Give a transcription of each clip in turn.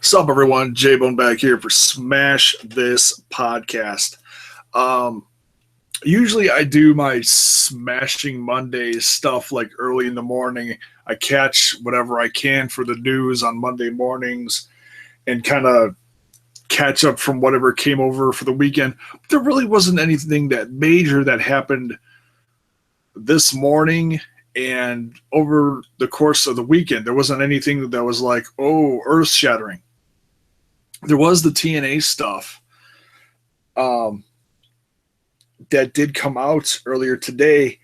Sup, everyone? J-Bone back here for Smash This Podcast. Usually I do my Smashing Mondays stuff like early in the morning. I catch whatever I can for the news on Monday mornings and kind of catch up from whatever came over for the weekend. But there really wasn't anything that major that happened this morning and over the course of the weekend. There wasn't anything that was like, oh, earth-shattering. There was the TNA stuff that did come out earlier today,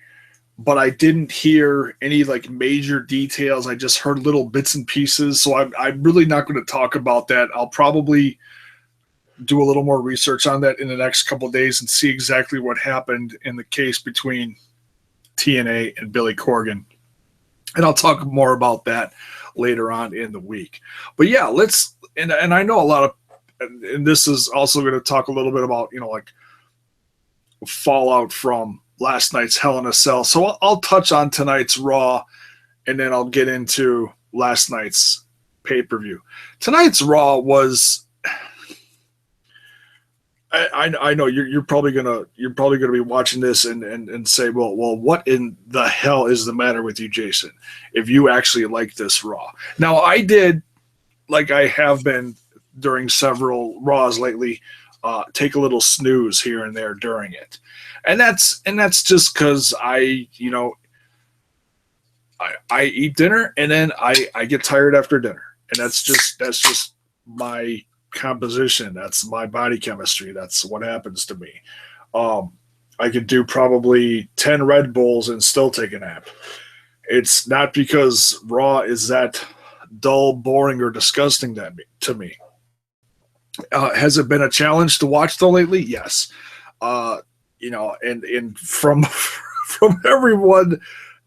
but I didn't hear any like major details. I just heard little bits and pieces, so I'm really not going to talk about that. I'll probably do a little more research on that in the next couple of days and see exactly what happened in the case between TNA and Billy Corgan. And I'll talk more about that later on in the week. But yeah, and I know a lot of, and this is also going to talk a little bit about, like fallout from last night's Hell in a Cell. So I'll touch on tonight's Raw, and then I'll get into last night's pay-per-view. Tonight's Raw was, I know you're probably gonna be watching this and say, well, what in the hell is the matter with you, Jason? If you actually like this Raw. Now I did, like I have been during several Raws lately, take a little snooze here and there during it, and that's just because I eat dinner and then I get tired after dinner, and that's just my composition. That's my body chemistry. That's what happens to me. I could do probably 10 Red Bulls and still take a nap. It's not because Raw is that dull, boring, or disgusting to me. Has it been a challenge to watch though lately? Yes. And from from everyone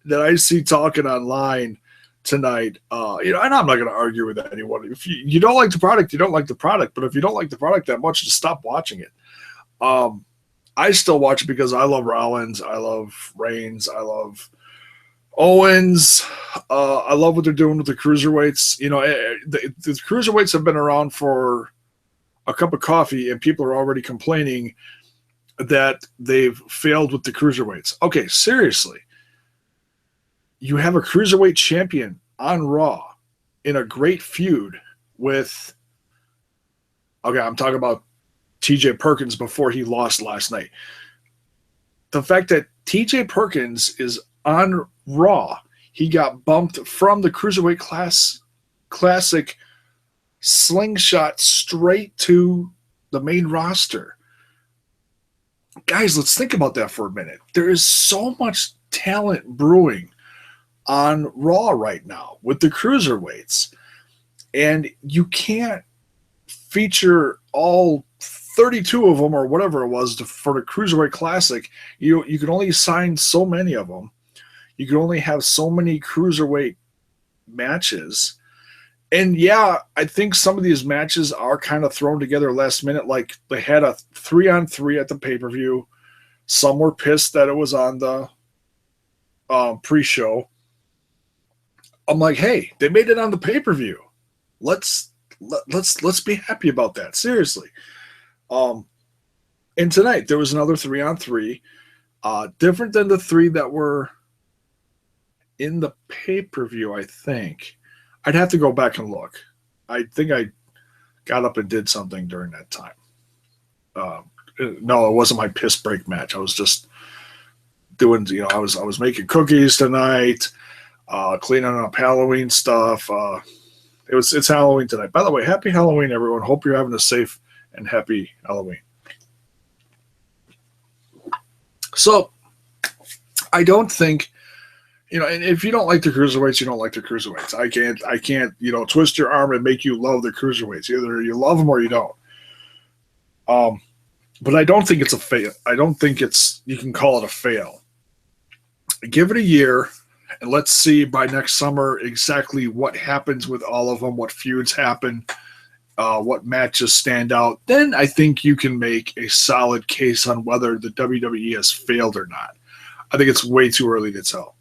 that I see talking online tonight, and I'm not going to argue with anyone. If you don't like the product, you don't like the product. But if you don't like the product that much, just stop watching it. I still watch it because I love Rollins, I love Reigns, I love Owens. I love what they're doing with the cruiserweights. The cruiserweights have been around for a cup of coffee, and people are already complaining that they've failed with the cruiserweights. Okay, seriously. You have a cruiserweight champion on Raw in a great feud with, I'm talking about TJ Perkins before he lost last night. The fact that TJ Perkins is on Raw, he got bumped from the Cruiserweight Classic slingshot straight to the main roster. Guys, let's think about that for a minute. There is so much talent brewing on Raw right now with the cruiserweights, and you can't feature all 32 of them or whatever it was for the Cruiserweight Classic. You can only sign so many of them. You can only have so many cruiserweight matches. And yeah, I think some of these matches are kind of thrown together last minute. Like they had a 3-on-3 at the pay-per-view. Some were pissed that it was on the pre-show. I'm like, hey, they made it on the pay-per-view. Let's be happy about that. Seriously. And tonight there was another 3-on-3, different than the 3 that were in the pay-per-view, I think. I'd have to go back and look. I think I got up and did something during that time. No, it wasn't my piss break match. I was just doing, I was making cookies tonight, cleaning up Halloween stuff. It's Halloween tonight. By the way, happy Halloween, everyone. Hope you're having a safe and happy Halloween. So I don't think, and if you don't like the cruiserweights, you don't like the cruiserweights. I can't, twist your arm and make you love the cruiserweights. Either you love them or you don't. But I don't think it's a fail. I don't think you can call it a fail. Give it a year, and let's see by next summer exactly what happens with all of them, what feuds happen, what matches stand out. Then I think you can make a solid case on whether the WWE has failed or not. I think it's way too early to tell.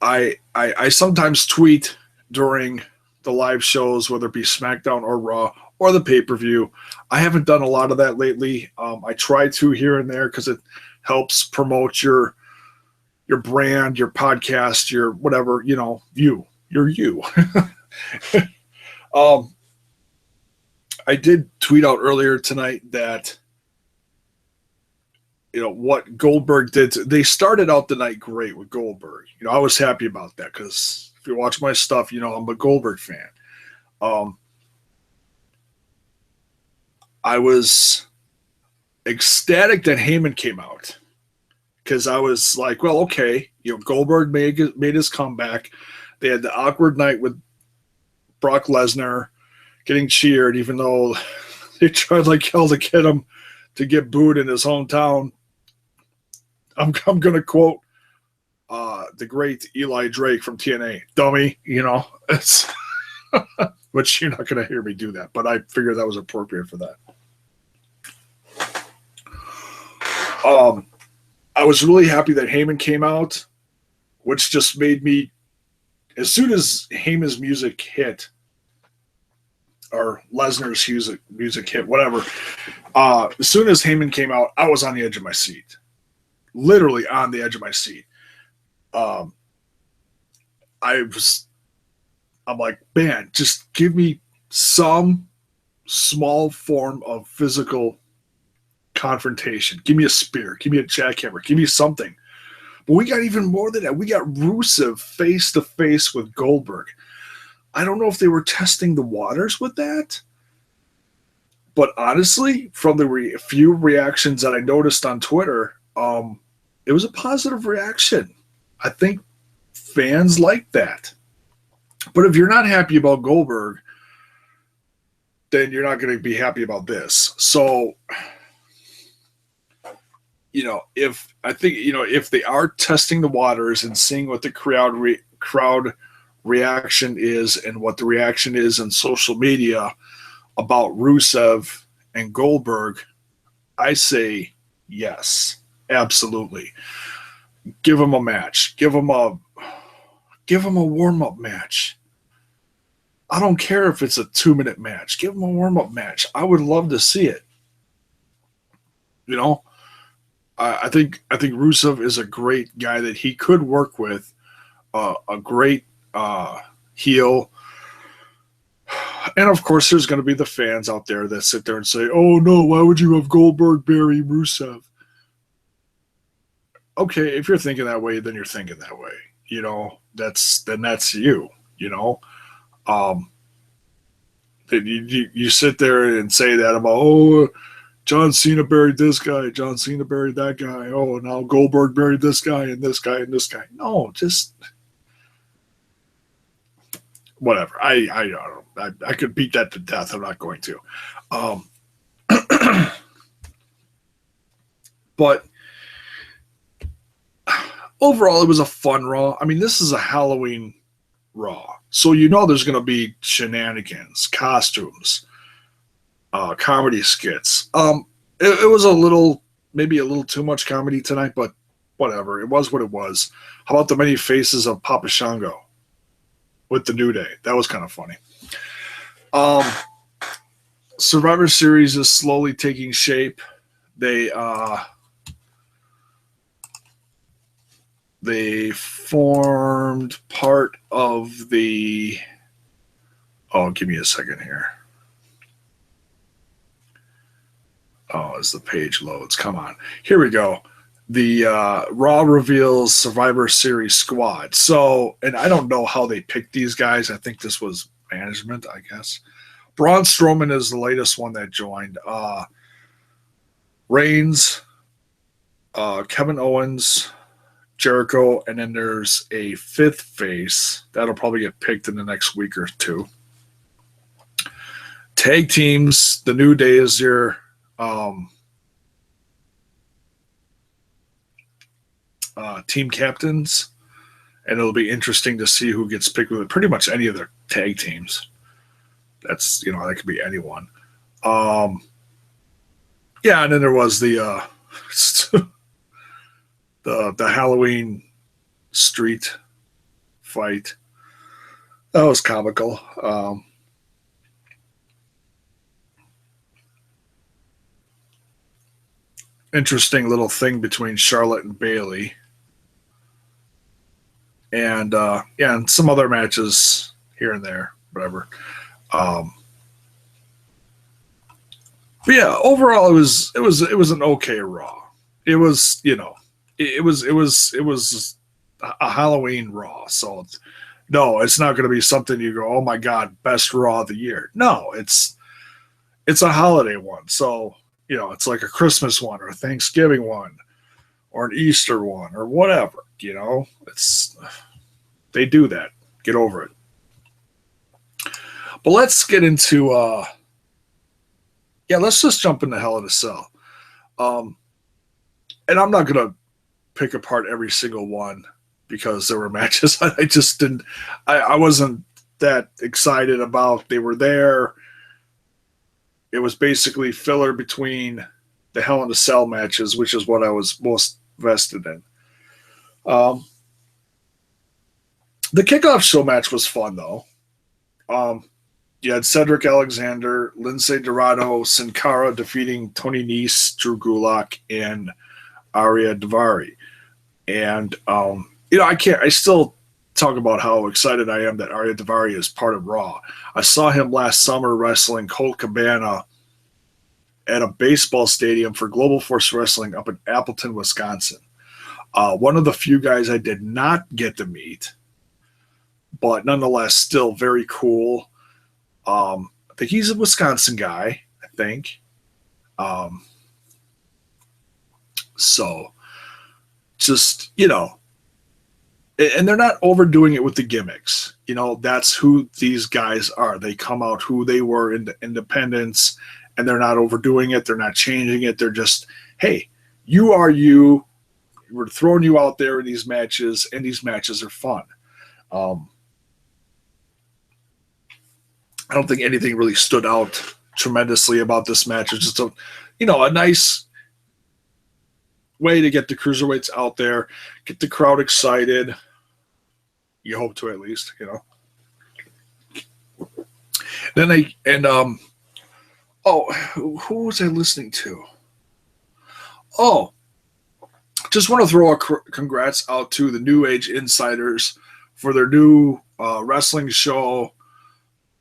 I sometimes tweet during the live shows, whether it be SmackDown or Raw or the pay-per-view. I haven't done a lot of that lately. I try to here and there because it helps promote your brand, your podcast, your whatever, you're you. I did tweet out earlier tonight that what Goldberg did. They started out the night great with Goldberg. I was happy about that because if you watch my stuff, I'm a Goldberg fan. I was ecstatic that Heyman came out because I was like, well, okay, Goldberg made his comeback. They had the awkward night with Brock Lesnar getting cheered, even though they tried like hell to get him to get booed in his hometown. I'm going to quote the great Eli Drake from TNA, dummy, it's which you're not going to hear me do that, but I figured that was appropriate for that. I was really happy that Heyman came out, which just made me, as soon as Heyman's music hit, or Lesnar's music hit, whatever, as soon as Heyman came out, I was on the edge of my seat. Literally on the edge of my seat. I'm like, man, just give me some small form of physical confrontation. Give me a spear. Give me a jackhammer. Give me something. But we got even more than that. We got Rusev face to face with Goldberg. I don't know if they were testing the waters with that, but honestly, from the few reactions that I noticed on Twitter, it was a positive reaction. I think fans like that. But if you're not happy about Goldberg, then you're not going to be happy about this. So, if they are testing the waters and seeing what the crowd reaction is and what the reaction is in social media about Rusev and Goldberg, I say yes, absolutely. Give them a match. Give them a warm-up match. I don't care if it's a 2-minute match. Give them a warm-up match. I would love to see it. I think Rusev is a great guy that he could work with, a great heel. And of course, there's going to be the fans out there that sit there and say, "Oh no, why would you have Goldberg bury Rusev?" Okay, if you're thinking that way, then you're thinking that way. That's you. You sit there and say that about, John Cena buried this guy, John Cena buried that guy. Oh, now Goldberg buried this guy and this guy and this guy. No, just whatever. I don't know. I could beat that to death. I'm not going to. But overall, it was a fun Raw. I mean, this is a Halloween Raw, so there's going to be shenanigans, costumes, comedy skits. It was maybe a little too much comedy tonight, but whatever. It was what it was. How about the many faces of Papa Shango with the New Day? That was kind of funny. Survivor Series is slowly taking shape. They formed part of the. Oh, give me a second here. Oh, as the page loads. Come on. Here we go. The Raw reveals Survivor Series squad. So, and I don't know how they picked these guys. I think this was management, I guess. Braun Strowman is the latest one that joined. Reigns, Kevin Owens, Jericho, and then there's a fifth face. That'll probably get picked in the next week or two. Tag teams, the New Day is your team captains, and it'll be interesting to see who gets picked with pretty much any of their tag teams. That's, that could be anyone. Yeah, and then there was the the Halloween street fight. That was comical. Interesting little thing between Charlotte and Bayley. And and some other matches here and there, whatever. But yeah, overall it was an okay Raw. It was, it was a Halloween Raw. So no, it's not going to be something you go, oh my God, best Raw of the year. No, it's a holiday one. So, it's like a Christmas one or a Thanksgiving one or an Easter one or whatever, they do that. Get over it. But let's get into, let's just jump into Hell in a Cell. And I'm not going to pick apart every single one because there were matches I just didn't, I wasn't that excited about. They were there. It was basically filler between the Hell in a Cell matches, which is what I was most vested in. The kickoff show match was fun, though. You had Cedric Alexander, Lince Dorado, Sin Cara defeating Tony Nese, Drew Gulak, and Arya Daivari. And, I still talk about how excited I am that Arya Daivari is part of Raw. I saw him last summer wrestling Colt Cabana at a baseball stadium for Global Force Wrestling up in Appleton, Wisconsin. One of the few guys I did not get to meet, but nonetheless still very cool. I think he's a Wisconsin guy, I think. So just, and they're not overdoing it with the gimmicks. That's who these guys are. They come out who they were in the independence, and they're not overdoing it. They're not changing it. They're just, hey, you are you. We're throwing you out there in these matches, and these matches are fun. I don't think anything really stood out tremendously about this match. It's just a nice way to get the cruiserweights out there, get the crowd excited. You hope to, at least, Then who was I listening to? Oh, just want to throw a congrats out to the New Age Insiders for their new wrestling show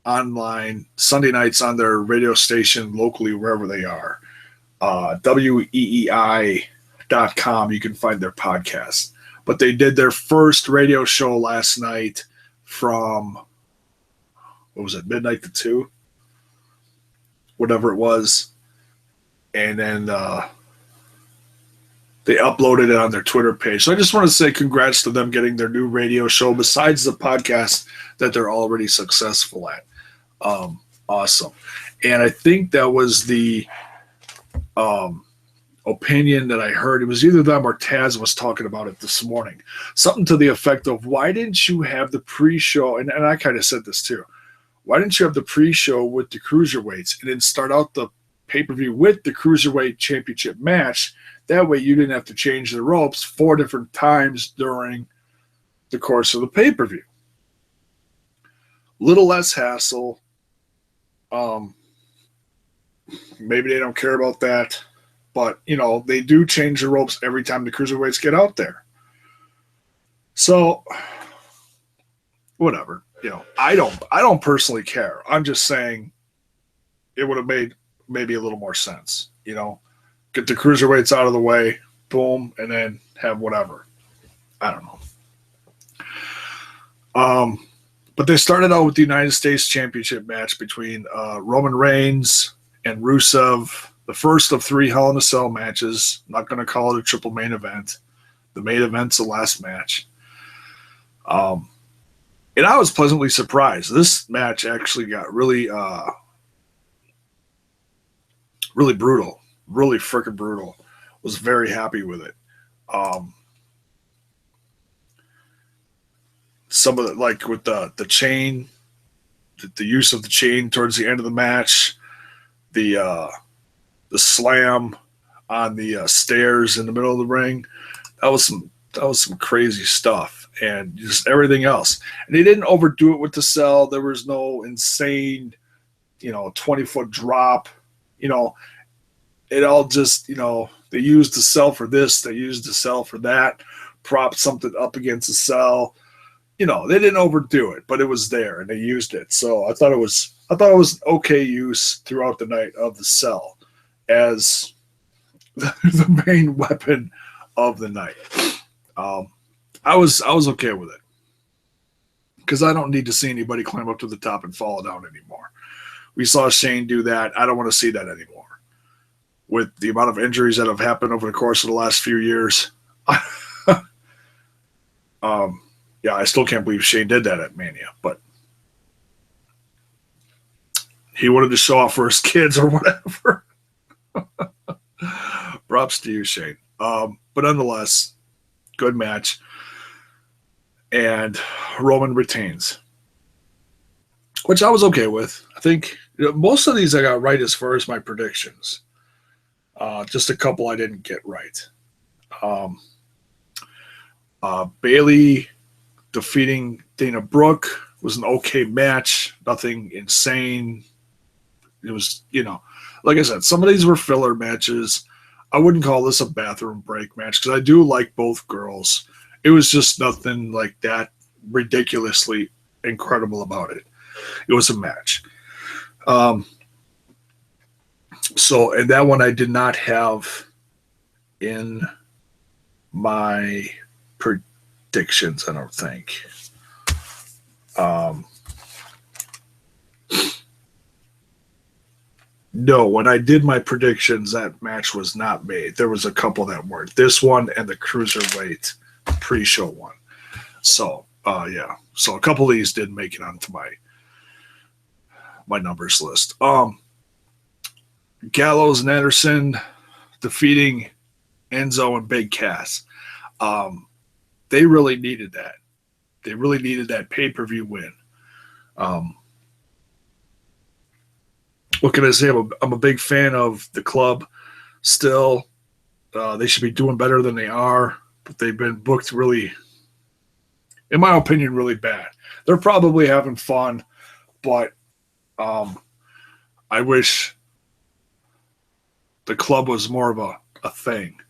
online Sunday nights on their radio station locally, wherever they are. WEEI.com, you can find their podcast. But they did their first radio show last night from, what was it, midnight to 2? Whatever it was. And then they uploaded it on their Twitter page. So I just want to say congrats to them getting their new radio show besides the podcast that they're already successful at. Awesome. And I think that was the opinion that I heard. It was either them or Taz was talking about it this morning. Something to the effect of, why didn't you have the pre-show? And I kind of said this too. Why didn't you have the pre-show with the cruiserweights and then start out the pay-per-view with the cruiserweight championship match? That way you didn't have to change the ropes 4 different times during the course of the pay-per-view. Little less hassle. Maybe they don't care about that. But, they do change the ropes every time the cruiserweights get out there. So, whatever. I don't personally care. I'm just saying it would have made maybe a little more sense. Get the cruiserweights out of the way, boom, and then have whatever. I don't know. But they started out with the United States Championship match between Roman Reigns and Rusev. The first of 3 Hell in a Cell matches. I'm not going to call it a triple main event. The main event's the last match. And I was pleasantly surprised. This match actually got really, really brutal. Really freaking brutal. Was very happy with it. Some of the, like with the chain, the use of the chain towards the end of the match, the slam on the stairs in the middle of the ring, that was some crazy stuff. and just everything else. And they didn't overdo it with the cell. There was no insane, 20-foot drop. It all just, they used the cell for this, they used the cell for that, propped something up against the cell. They didn't overdo it, but it was there and they used it. So I thought it was okay use throughout the night of the cell as the main weapon of the night. I was okay with it because I don't need to see anybody climb up to the top and fall down anymore. We saw Shane do that. I don't want to see that anymore. With the amount of injuries that have happened over the course of the last few years, yeah, I still can't believe Shane did that at Mania, but he wanted to show off for his kids or whatever. Props to you, Shane. But nonetheless, good match. And Roman retains, which I was okay with. I think most of these I got right as far as my predictions. Just a couple I didn't get right. Bayley defeating Dana Brooke was an okay match. Nothing insane. It was, like I said, some of these were filler matches. I wouldn't call this a bathroom break match because I do like both girls. It was just nothing like that ridiculously incredible about it. It was a match. So, and that one I did not have in my predictions, I don't think. No, when I did my predictions, that match was not made. There was a couple that weren't. This one and the Cruiserweight pre-show one. So, yeah. So a couple of these did make it onto my numbers list. Gallows and Anderson defeating Enzo and Big Cass. They really needed that. They really needed that pay-per-view win. What can I say? I'm a big fan of the club still. They should be doing better than they are, but they've been booked really, in my opinion, really bad. They're probably having fun, but I wish the club was more of a thing,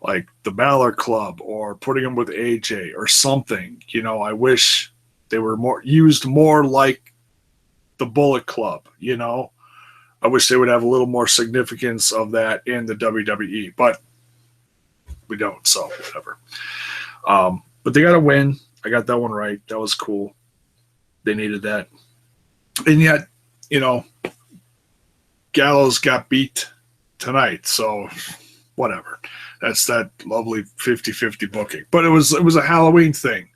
like the Balor Club or putting them with AJ or something. I wish they were used more like the Bullet Club, I wish they would have a little more significance of that in the WWE, but we don't, so whatever. But they got a win. I got that one right. That was cool. They needed that. And yet, Gallows got beat tonight, so whatever. That's that lovely 50-50 booking. But it was a Halloween thing.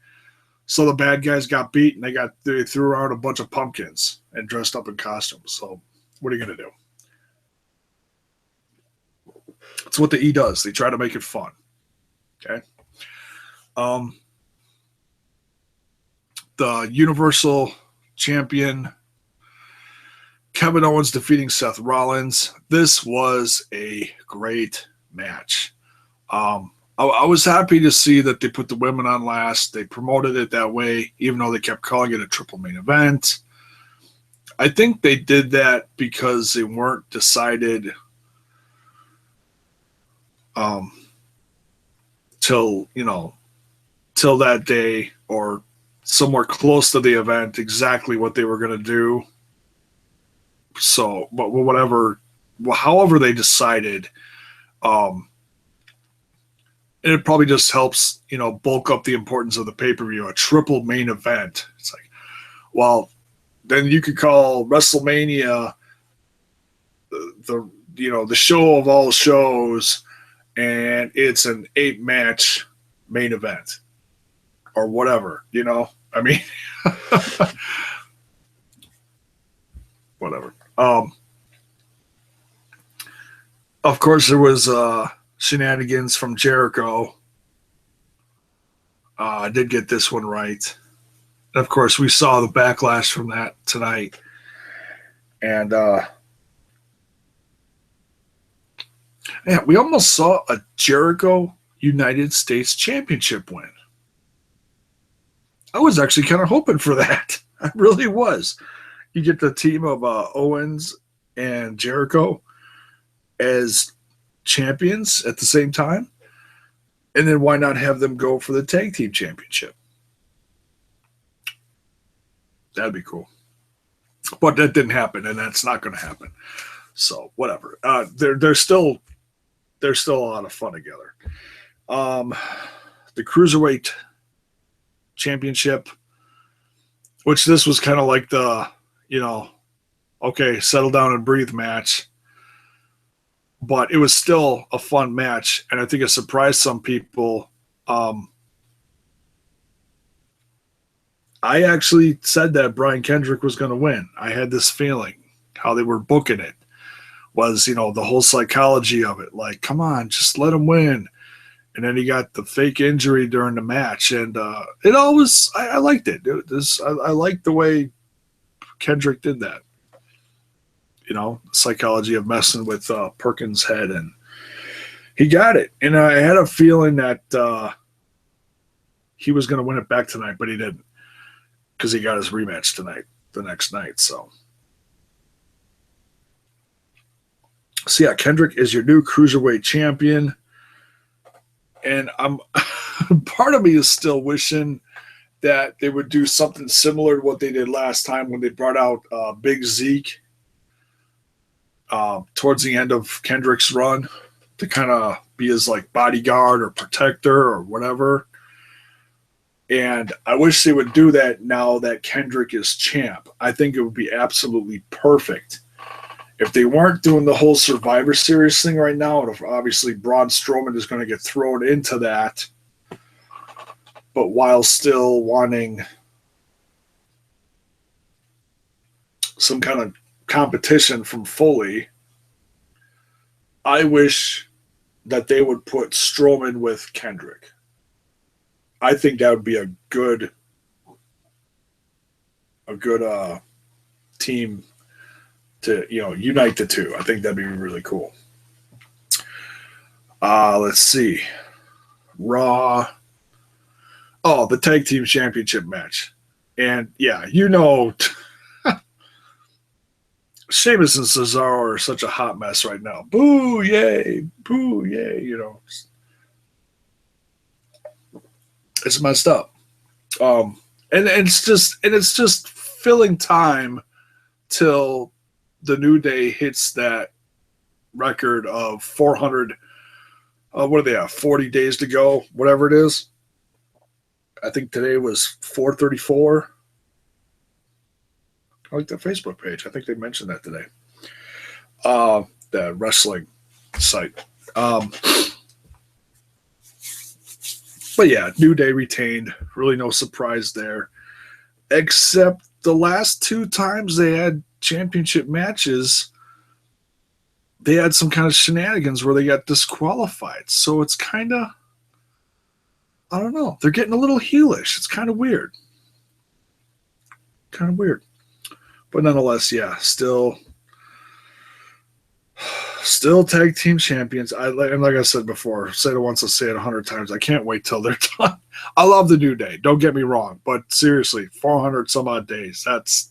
So the bad guys got beat, and they threw around a bunch of pumpkins and dressed up in costumes. So what are you going to do? That's what the E does. They try to make it fun. Okay. The Universal Champion Kevin Owens defeating Seth Rollins. This was a great match. I was happy to see that they put the women on last. They promoted it that way, even though they kept calling it a triple main event. I think they did that because they weren't decided till that day or somewhere close to the event exactly what they were going to do. So, but however they decided, it probably just helps, bulk up the importance of the pay-per-view, a triple main event. It's like, well, then you could call WrestleMania the show of all shows, and it's an 8-match main event or whatever, I mean, whatever. Of course, there was shenanigans from Jericho. I did get this one right. Of course, we saw the backlash from that tonight. And we almost saw a Jericho United States Championship win. I was actually kind of hoping for that. I really was. You get the team of Owens and Jericho as champions at the same time, and then why not have them go for the tag team championship? That'd be cool. But that didn't happen, and that's not going to happen. So whatever. They're still a lot of fun together. The Cruiserweight Championship, which this was kind of like the, okay, settle down and breathe match. But it was still a fun match, and I think it surprised some people. I actually said that Brian Kendrick was going to win. I had this feeling how they were booking it was, the whole psychology of it. Like, come on, just let him win. And then he got the fake injury during the match, and it always I liked it. I liked the way Kendrick did that. The psychology of messing with Perkins' head, and he got it. And I had a feeling that he was going to win it back tonight, but he didn't, because he got his rematch the next night. So yeah, Kendrick is your new Cruiserweight champion. And I'm part of me is still wishing that they would do something similar to what they did last time when they brought out Big Zeke towards the end of Kendrick's run to kind of be his like bodyguard or protector or whatever. And I wish they would do that now that Kendrick is champ. I think it would be absolutely perfect. If they weren't doing the whole Survivor Series thing right now, obviously Braun Strowman is going to get thrown into that, but while still wanting some kind of competition from Foley, I wish that they would put Strowman with Kendrick. I think that would be a good team to unite the two. I think that'd be really cool. Let's see. Raw. Oh, the tag team championship match. And yeah, Sheamus and Cesaro are such a hot mess right now. Boo, yay, boo, yay, It's messed up. And it's just filling time till the New Day hits that record of 400. What do they have? 40 days to go, whatever it is. I think today was 434. I like the Facebook page. I think they mentioned that today. The wrestling site. But yeah, New Day retained. Really no surprise there. Except the last two times they had championship matches, they had some kind of shenanigans where they got disqualified. So it's kind of, I don't know. They're getting a little heelish. It's kind of weird. But nonetheless, yeah, still tag team champions. And like I said before, say it once, I'll say it 100 times. I can't wait till they're done. I love the New Day. Don't get me wrong. But seriously, 400 some odd days. That's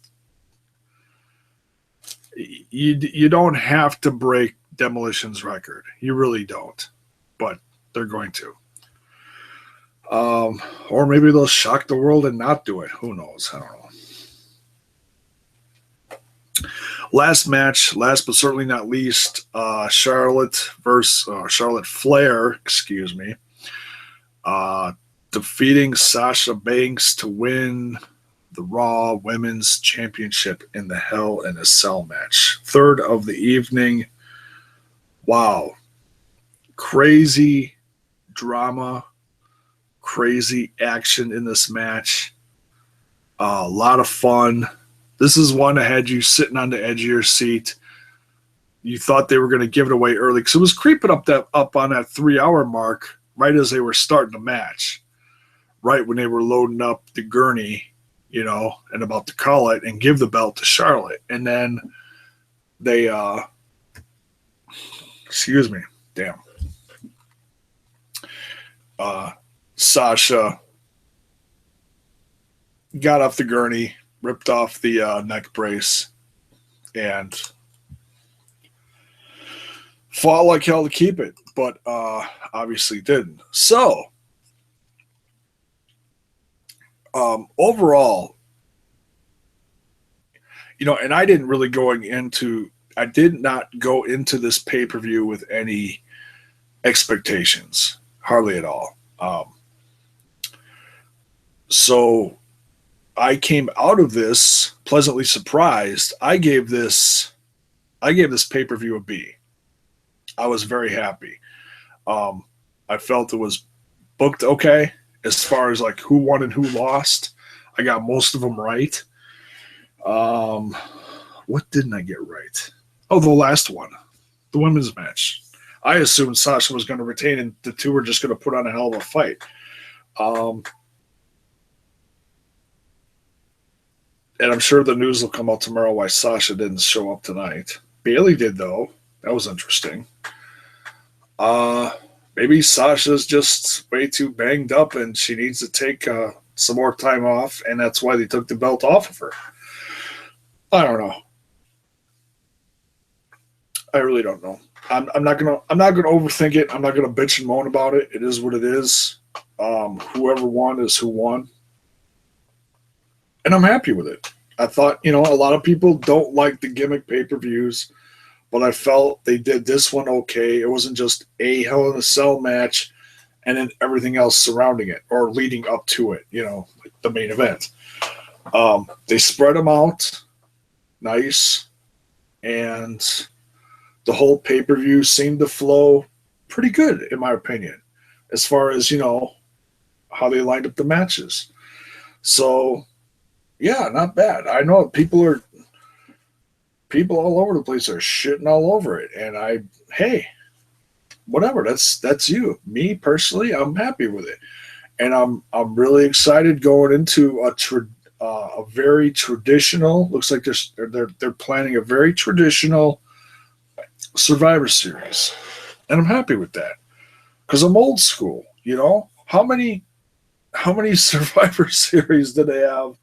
you don't have to break Demolition's record. You really don't. But they're going to. Or maybe they'll shock the world and not do it. Who knows? I don't know. Last match, last but certainly not least, Charlotte Flair, defeating Sasha Banks to win the Raw Women's Championship in the Hell in a Cell match. Third of the evening. Wow. Crazy drama, crazy action in this match. A lot of fun. This is one that had you sitting on the edge of your seat. You thought they were going to give it away early because it was creeping up on that 3-hour mark right as they were starting the match, right when they were loading up the gurney, and about to call it and give the belt to Charlotte. And then they, Sasha got off the gurney, ripped off the neck brace, and fought like hell to keep it, but obviously didn't. So, overall, and I didn't really I did not go into this pay-per-view with any expectations, hardly at all. So I came out of this pleasantly surprised. I gave this pay-per-view a B. I was very happy. I felt it was booked okay as far as like who won and who lost. I got most of them right. What didn't I get right? Oh, the last one, the women's match. I assumed Sasha was going to retain, and the two were just going to put on a hell of a fight. And I'm sure the news will come out tomorrow why Sasha didn't show up tonight. Bayley did, though. That was interesting. Maybe Sasha's just way too banged up and she needs to take some more time off, and that's why they took the belt off of her. I don't know. I really don't know. I'm not gonna overthink it. I'm not gonna bitch and moan about it. It is what it is. Whoever won is who won, and I'm happy with it. I thought, a lot of people don't like the gimmick pay-per-views, but I felt they did this one okay. It wasn't just a Hell in a Cell match and then everything else surrounding it or leading up to it, like the main event. They spread them out nice, and the whole pay-per-view seemed to flow pretty good, in my opinion, as far as, how they lined up the matches. So, yeah, not bad. I know people all over the place are shitting all over it. And hey, whatever, that's you. Me personally, I'm happy with it. And I'm really excited going into a very traditional, looks like they're planning a very traditional Survivor Series. And I'm happy with that. Because I'm old school, How many Survivor Series did they have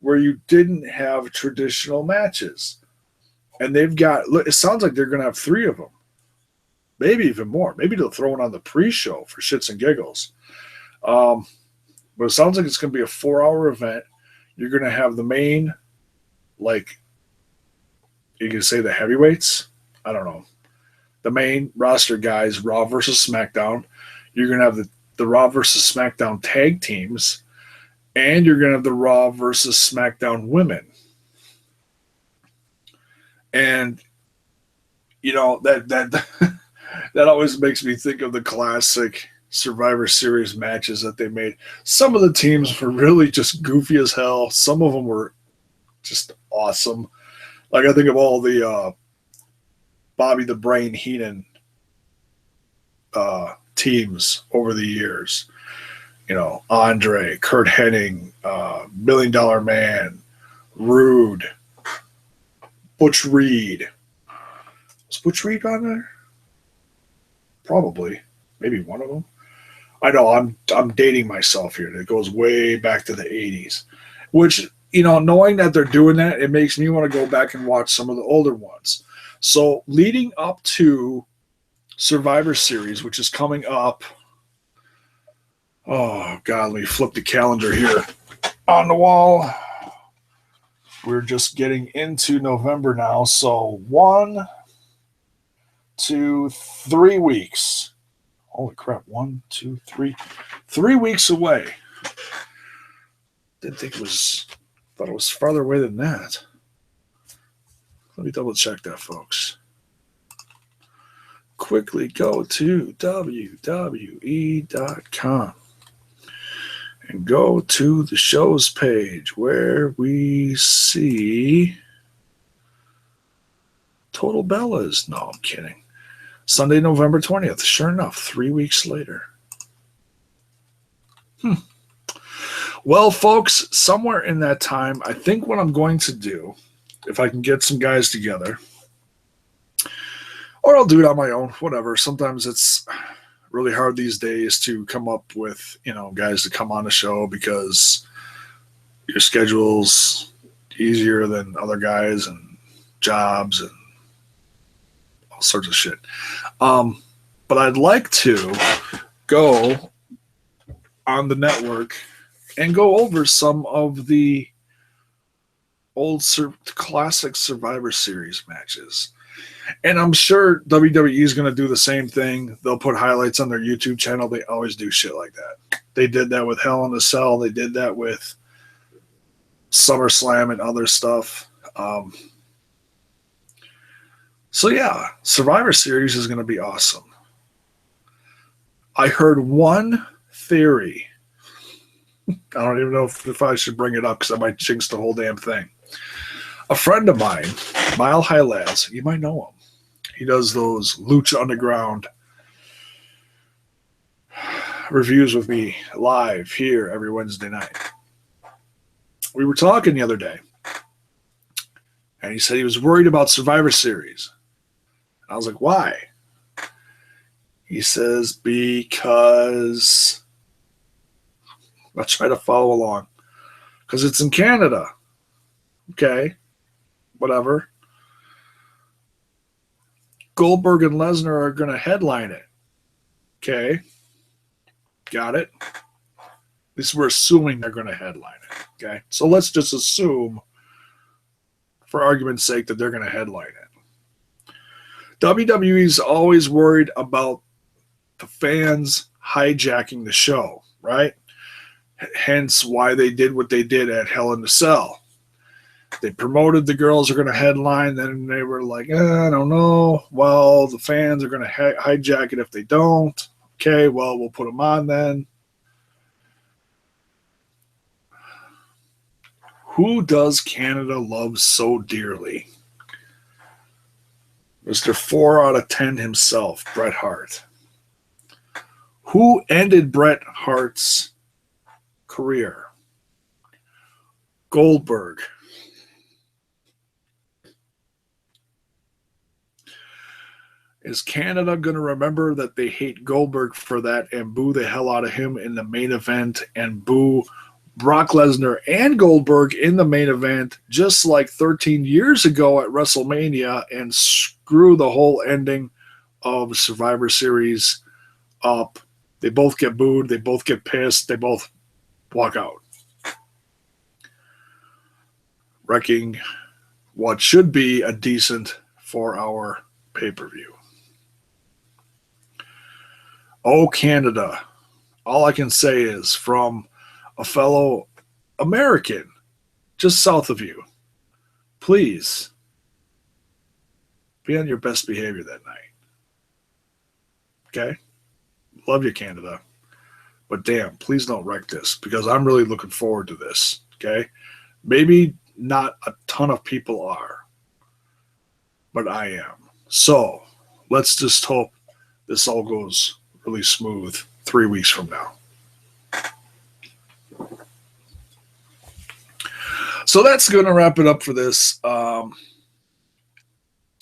where you didn't have traditional matches? And it sounds like they're going to have 3 of them. Maybe even more. Maybe they'll throw it on the pre-show for shits and giggles. But it sounds like it's going to be a 4-hour event. You're going to have the main, like, you can say the heavyweights. I don't know. The main roster guys, Raw versus SmackDown. You're going to have the Raw versus SmackDown tag teams. And you're going to have the Raw versus SmackDown women. And, that that always makes me think of the classic Survivor Series matches that they made. Some of the teams were really just goofy as hell. Some of them were just awesome. Like, I think of all the Bobby the Brain Heenan teams over the years. Andre, Kurt Hennig, $1 Million Man, Rude, Butch Reed. Was Butch Reed on there? Probably. Maybe one of them. I know I'm dating myself here. It goes way back to the 80s. Which, knowing that they're doing that, it makes me want to go back and watch some of the older ones. So leading up to Survivor Series, which is coming up. Oh, God, let me flip the calendar here on the wall. We're just getting into November now. So 1, 2, 3 weeks. Holy crap. 1, 2, 3. 3 weeks away. Thought it was farther away than that. Let me double check that, folks. Quickly go to WWE.com and go to the shows page where we see Total Bellas. No, I'm kidding. Sunday, November 20th. Sure enough, 3 weeks later. Well, folks, somewhere in that time, I think what I'm going to do, if I can get some guys together, or I'll do it on my own, whatever. Sometimes it's really hard these days to come up with, guys to come on the show because your schedule's easier than other guys and jobs and all sorts of shit. But I'd like to go on the network and go over some of the old classic Survivor Series matches. And I'm sure WWE is going to do the same thing. They'll put highlights on their YouTube channel. They always do shit like that. They did that with Hell in a Cell. They did that with SummerSlam and other stuff. So yeah, Survivor Series is going to be awesome. I heard one theory. I don't even know if I should bring it up because I might jinx the whole damn thing. A friend of mine, Mile High Laz, you might know him. He does those Lucha Underground reviews with me live here every Wednesday night. We were talking the other day, and he said he was worried about Survivor Series. I was like, why? He says, because I'll try to follow along. Because it's in Canada. Okay. Whatever. Goldberg and Lesnar are going to headline it. Okay. Got it. At least we're assuming they're going to headline it. Okay. So let's just assume, for argument's sake, that they're going to headline it. WWE's always worried about the fans hijacking the show, right? Hence why they did what they did at Hell in a Cell. They promoted the girls are going to headline, then they were like, I don't know. Well, the fans are going to hijack it if they don't. Okay, well, we'll put them on then. Who does Canada love so dearly? Mr. 4 out of 10 himself, Bret Hart. Who ended Bret Hart's career? Goldberg. Is Canada going to remember that they hate Goldberg for that and boo the hell out of him in the main event and boo Brock Lesnar and Goldberg in the main event just like 13 years ago at WrestleMania and screw the whole ending of Survivor Series up? They both get booed. They both get pissed. They both walk out, wrecking what should be a decent 4-hour pay-per-view. Oh, Canada. All I can say is from a fellow American just south of you, please be on your best behavior that night. Okay? Love you, Canada. But damn, please don't wreck this because I'm really looking forward to this. Okay? Maybe not a ton of people are, but I am. So let's just hope this all goes really smooth 3 weeks from now. So that's going to wrap it up for this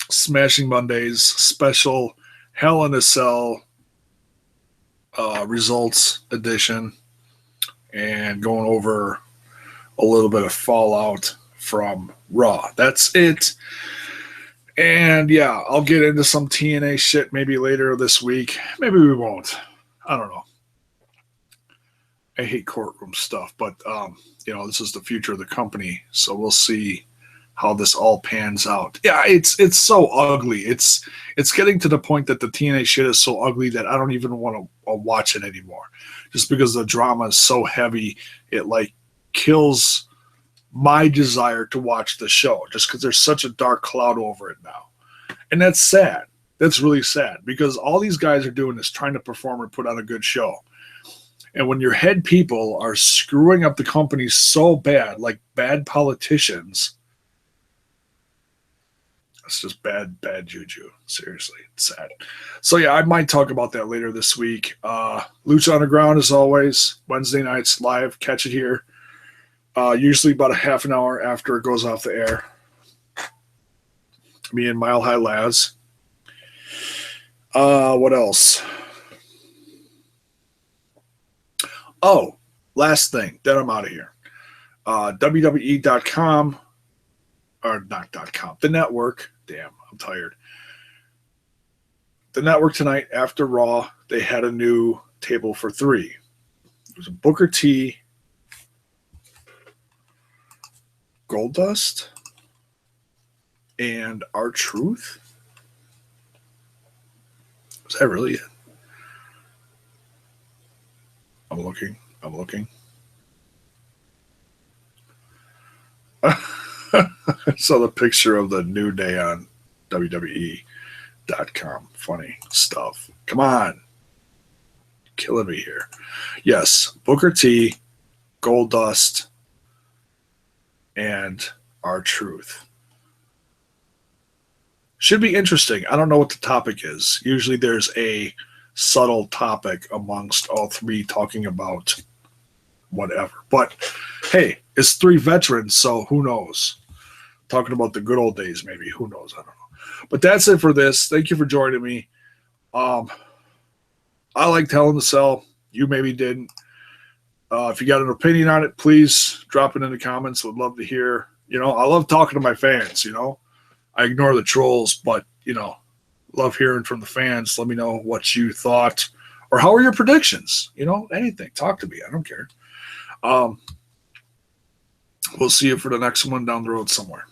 Smashing Mondays special Hell in a Cell results edition and going over a little bit of fallout from Raw. That's it. And yeah, I'll get into some TNA shit maybe later this week. Maybe we won't. I don't know. I hate courtroom stuff, but this is the future of the company, so we'll see how this all pans out. Yeah, it's so ugly. It's getting to the point that the TNA shit is so ugly that I don't even want to watch it anymore. Just because the drama is so heavy, it like kills my desire to watch the show just because there's such a dark cloud over it now. And that's sad. That's really sad because all these guys are doing is trying to perform and put on a good show. And when your head people are screwing up the company so bad, like bad politicians, it's just bad juju. Seriously, it's sad. So yeah, I might talk about that later this week. Lucha Underground, as always, Wednesday nights live. Catch it here. Usually about a half an hour after it goes off the air. Me and Mile High Laz. What else? Oh, last thing. Then I'm out of here. WWE.com, or not .com, the network. Damn, I'm tired. The network tonight after Raw, they had a new table for three. It was a Booker T, Goldust, and R-Truth. Was that really it? I'm looking. I saw the picture of the New Day on WWE.com. Funny stuff. Come on. Killing me here. Yes, Booker T, Goldust, and R-Truth. Should be interesting. I don't know what the topic is. Usually there's a subtle topic amongst all three talking about whatever. But hey, it's three veterans, so who knows? Talking about the good old days, maybe. Who knows? I don't know. But that's it for this. Thank you for joining me. I liked Hell in the Cell. You maybe didn't. If you got an opinion on it, please drop it in the comments. Would love to hear. I love talking to my fans, I ignore the trolls, but, love hearing from the fans. Let me know what you thought or how are your predictions? Anything. Talk to me. I don't care. We'll see you for the next one down the road somewhere.